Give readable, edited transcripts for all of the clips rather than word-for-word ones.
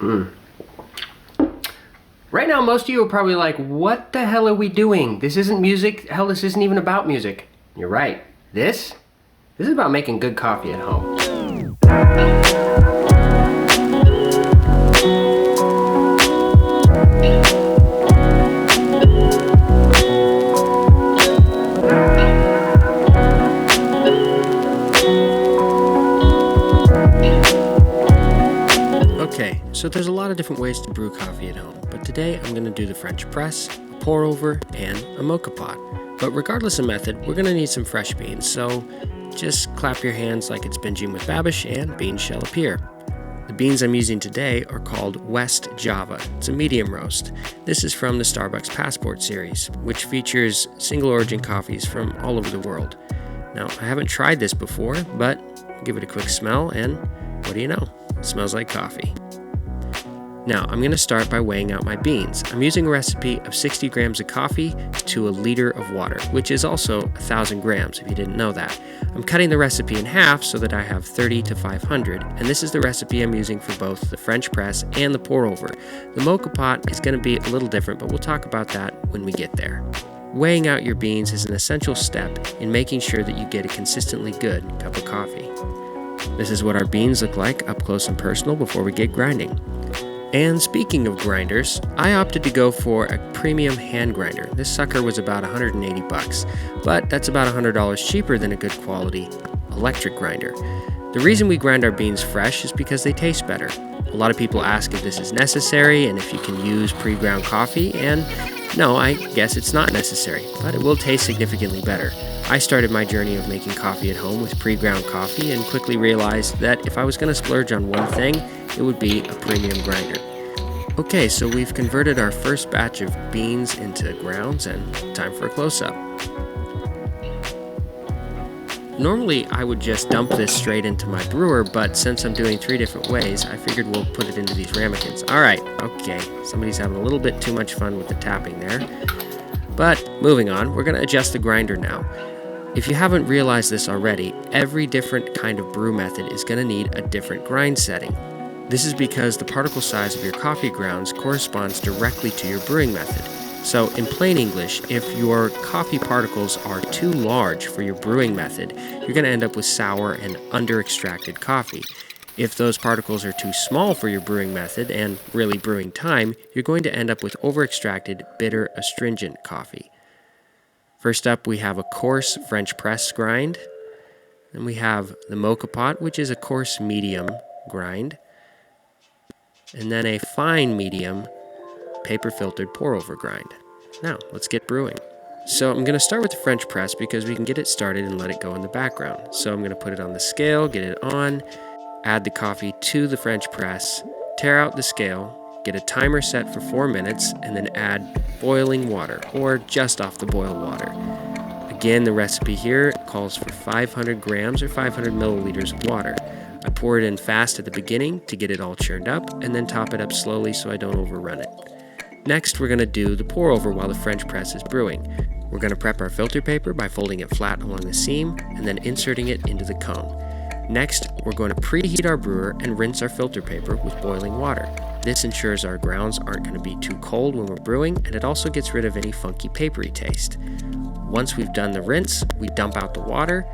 Right now, most of you are probably like, what the hell are we doing? This isn't music. Hell, this isn't even about music. You're right. This is about making good coffee at home. Okay, so there's a lot of different ways to brew coffee at home, but today I'm going to do the French press, a pour over, and a mocha pot. But regardless of method, we're going to need some fresh beans, so just clap your hands like it's binging with Babish and beans shall appear. The beans I'm using today are called West Java. It's a medium roast. This is from the Starbucks Passport series, which features single origin coffees from all over the world. Now, I haven't tried this before, but give it a quick smell and what do you know? It smells like coffee. Now, I'm going to start by weighing out my beans. I'm using a recipe of 60 grams of coffee to a liter of water, which is also 1,000 grams if you didn't know that. I'm cutting the recipe in half so that I have 30 to 500, and this is the recipe I'm using for both the French press and the pour over. The mocha pot is going to be a little different, but we'll talk about that when we get there. Weighing out your beans is an essential step in making sure that you get a consistently good cup of coffee. This is what our beans look like up close and personal before we get grinding. And speaking of grinders, I opted to go for a premium hand grinder. This sucker was about $180, but that's about $100 cheaper than a good quality electric grinder. The reason we grind our beans fresh is because they taste better. A lot of people ask if this is necessary and if you can use pre-ground coffee, and no, I guess it's not necessary, but it will taste significantly better. I started my journey of making coffee at home with pre-ground coffee and quickly realized that if I was going to splurge on one thing, it would be a premium grinder. Okay, so we've converted our first batch of beans into grounds and time for a close-up. Normally, I would just dump this straight into my brewer, but since I'm doing 3 different ways, I figured we'll put it into these ramekins. Alright, okay, somebody's having a little bit too much fun with the tapping there. But moving on, we're going to adjust the grinder now. If you haven't realized this already, every different kind of brew method is going to need a different grind setting. This is because the particle size of your coffee grounds corresponds directly to your brewing method. So in plain English, if your coffee particles are too large for your brewing method, you're going to end up with sour and under-extracted coffee. If those particles are too small for your brewing method and really brewing time, you're going to end up with over-extracted, bitter, astringent coffee. First up, we have a coarse French press grind. Then we have the mocha pot, which is a coarse medium grind. And then a fine medium paper filtered pour over grind. Now, let's get brewing. So I'm going to start with the French press because we can get it started and let it go in the background. So I'm going to put it on the scale, get it on, add the coffee to the French press, tear out the scale, get a timer set for 4 minutes, and then add boiling water, or just off the boil water. Again, the recipe here calls for 500 grams or 500 milliliters of water. I pour it in fast at the beginning to get it all churned up, and then top it up slowly so I don't overrun it. Next, we're going to do the pour over while the French press is brewing. We're going to prep our filter paper by folding it flat along the seam, and then inserting it into the cone. Next, we're going to preheat our brewer and rinse our filter paper with boiling water. This ensures our grounds aren't going to be too cold when we're brewing, and it also gets rid of any funky papery taste. Once we've done the rinse, we dump out the water,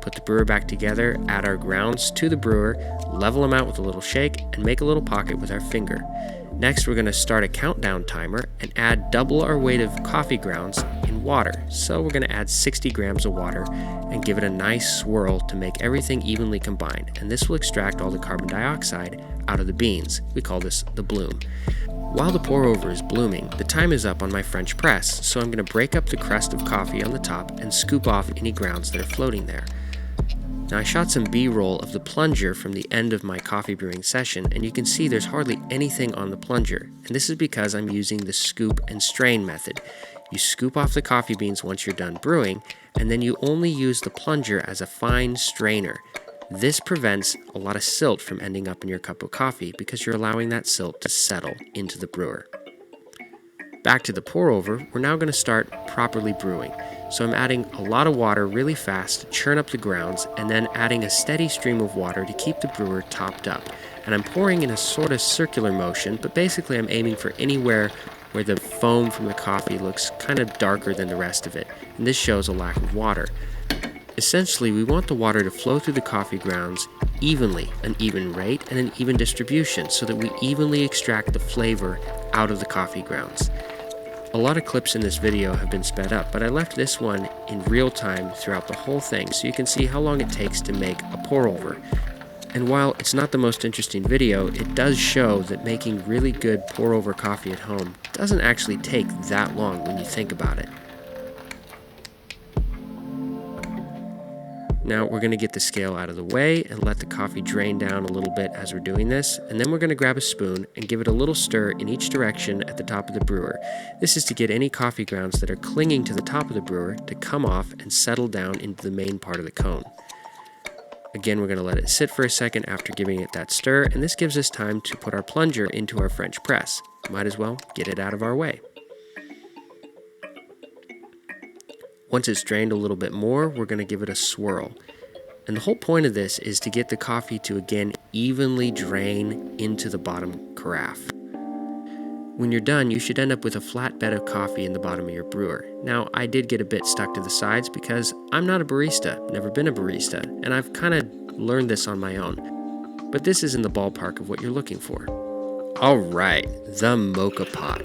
put the brewer back together, add our grounds to the brewer, level them out with a little shake, and make a little pocket with our finger. Next, we're going to start a countdown timer and add double our weight of coffee grounds in water. So we're going to add 60 grams of water and give it a nice swirl to make everything evenly combined. And this will extract all the carbon dioxide out of the beans. We call this the bloom. While the pour over is blooming, the time is up on my French press, so I'm going to break up the crust of coffee on the top and scoop off any grounds that are floating there. Now I shot some B-roll of the plunger from the end of my coffee brewing session, and you can see there's hardly anything on the plunger, and this is because I'm using the scoop and strain method. You scoop off the coffee beans once you're done brewing, and then you only use the plunger as a fine strainer. This prevents a lot of silt from ending up in your cup of coffee because you're allowing that silt to settle into the brewer. Back to the pour over, we're now going to start properly brewing. So I'm adding a lot of water really fast to churn up the grounds, and then adding a steady stream of water to keep the brewer topped up. and I'm pouring in a sort of circular motion, but basically I'm aiming for anywhere where the foam from the coffee looks kind of darker than the rest of it, and this shows a lack of water. Essentially, we want the water to flow through the coffee grounds evenly, an even rate and an even distribution, so that we evenly extract the flavor out of the coffee grounds. A lot of clips in this video have been sped up, but I left this one in real time throughout the whole thing so you can see how long it takes to make a pour over. And while it's not the most interesting video, it does show that making really good pour over coffee at home doesn't actually take that long when you think about it. Now we're going to get the scale out of the way and let the coffee drain down a little bit as we're doing this, and then we're going to grab a spoon and give it a little stir in each direction at the top of the brewer. This is to get any coffee grounds that are clinging to the top of the brewer to come off and settle down into the main part of the cone. Again, we're going to let it sit for a second after giving it that stir, and this gives us time to put our plunger into our French press. Might as well get it out of our way. Once it's drained a little bit more, we're going to give it a swirl. And the whole point of this is to get the coffee to again evenly drain into the bottom carafe. When you're done, you should end up with a flat bed of coffee in the bottom of your brewer. Now, I did get a bit stuck to the sides because I'm not a barista, never been a barista, and I've kind of learned this on my own. But this is in the ballpark of what you're looking for. Alright, the Moka pot.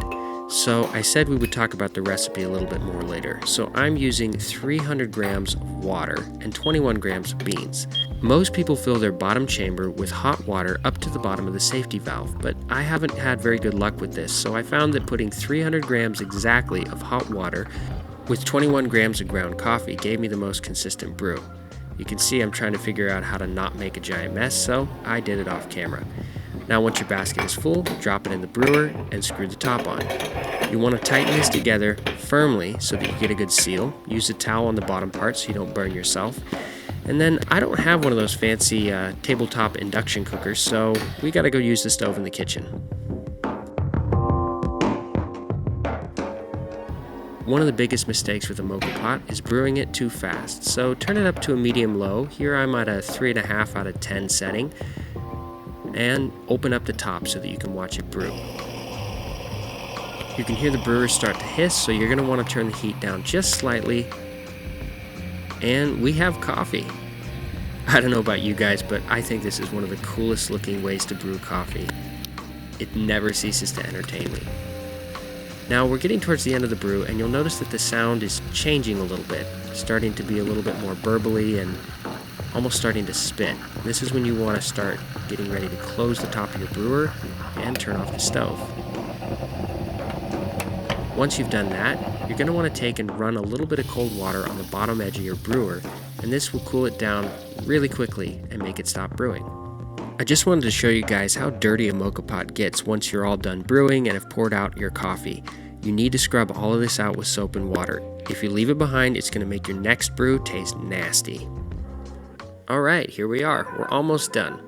So I said we would talk about the recipe a little bit more later. So I'm using 300 grams of water and 21 grams of beans. Most people fill their bottom chamber with hot water up to the bottom of the safety valve, but I haven't had very good luck with this, so I found that putting 300 grams exactly of hot water with 21 grams of ground coffee gave me the most consistent brew. You can see I'm trying to figure out how to not make a giant mess, so I did it off camera. Now once your basket is full, drop it in the brewer and screw the top on. You want to tighten this together firmly so that you get a good seal. Use a towel on the bottom part so you don't burn yourself. And then I don't have one of those fancy tabletop induction cookers, so we gotta go use the stove in the kitchen. One of the biggest mistakes with a Moka pot is brewing it too fast, so turn it up to a medium-low. Here I'm at a 3.5 out of 10 setting. And open up the top so that you can watch it brew. You can hear the brewer start to hiss, so you're going to want to turn the heat down just slightly. And we have coffee. I don't know about you guys, but I think this is one of the coolest looking ways to brew coffee. It never ceases to entertain me. Now we're getting towards the end of the brew, and you'll notice that the sound is changing a little bit, starting to be a little bit more burbly and almost starting to spit. This is when you want to start getting ready to close the top of your brewer and turn off the stove. Once you've done that, you're going to want to take and run a little bit of cold water on the bottom edge of your brewer, and this will cool it down really quickly and make it stop brewing. I just wanted to show you guys how dirty a Moka pot gets once you're all done brewing and have poured out your coffee. You need to scrub all of this out with soap and water. If you leave it behind, it's going to make your next brew taste nasty. Alright, here we are. We're almost done.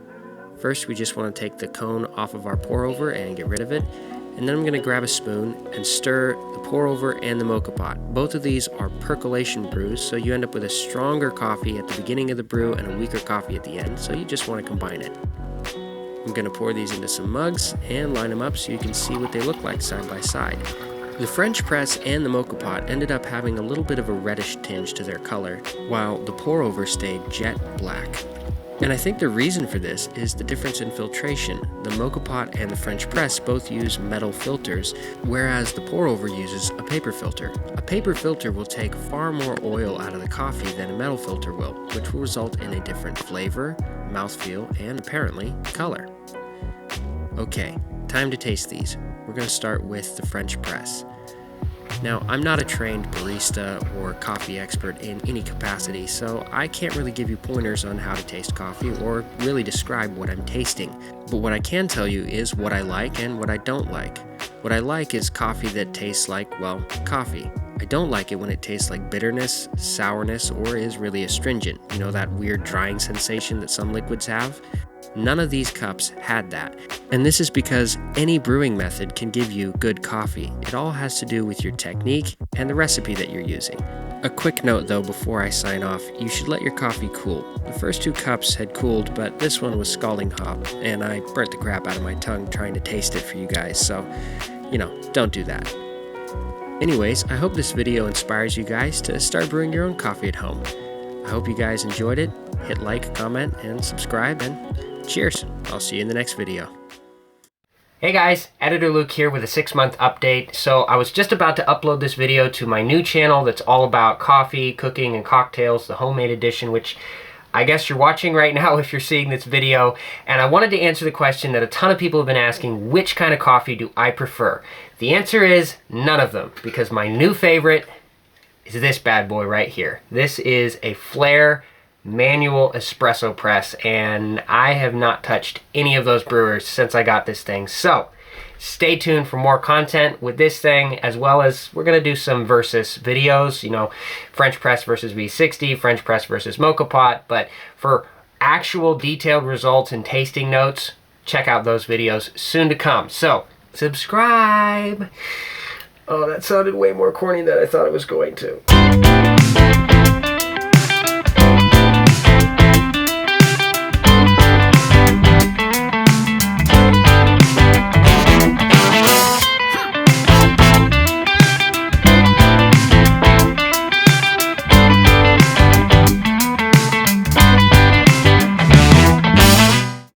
First, we just want to take the cone off of our pour over and get rid of it. And then I'm going to grab a spoon and stir the pour over and the Moka pot. Both of these are percolation brews, so you end up with a stronger coffee at the beginning of the brew and a weaker coffee at the end, so you just want to combine it. I'm going to pour these into some mugs and line them up so you can see what they look like side by side. The French press and the Moka pot ended up having a little bit of a reddish tinge to their color, while the pour over stayed jet black. And I think the reason for this is the difference in filtration. The Moka pot and the French press both use metal filters, whereas the pour over uses a paper filter. A paper filter will take far more oil out of the coffee than a metal filter will, which will result in a different flavor, mouthfeel, and apparently color. Okay, time to taste these. We're going to start with the French press. Now, I'm not a trained barista or coffee expert in any capacity, so I can't really give you pointers on how to taste coffee or really describe what I'm tasting. But what I can tell you is what I like and what I don't like. What I like is coffee that tastes like, well, coffee. I don't like it when it tastes like bitterness, sourness, or is really astringent. You know, that weird drying sensation that some liquids have? None of these cups had that. And this is because any brewing method can give you good coffee. It all has to do with your technique and the recipe that you're using. A quick note though before I sign off, you should let your coffee cool. The first 2 cups had cooled, but this one was scalding hot, and I burnt the crap out of my tongue trying to taste it for you guys, so, don't do that. Anyways, I hope this video inspires you guys to start brewing your own coffee at home. I hope you guys enjoyed it. Hit like, comment, and subscribe, and cheers! I'll see you in the next video. Hey guys, Editor Luke here with a 6-month update. So I was just about to upload this video to my new channel that's all about coffee, cooking, and cocktails, the homemade edition, which I guess you're watching right now if you're seeing this video. And I wanted to answer the question that a ton of people have been asking, which kind of coffee do I prefer? The answer is none of them, because my new favorite is this bad boy right here. This is a Flair manual espresso press, and I have not touched any of those brewers since I got this thing. So stay tuned for more content with this thing, as well as we're gonna do some versus videos, French press versus V60, French press versus Moka pot. But for actual detailed results and tasting notes, check out those videos soon to come. So subscribe. Oh, that sounded way more corny than I thought it was going to.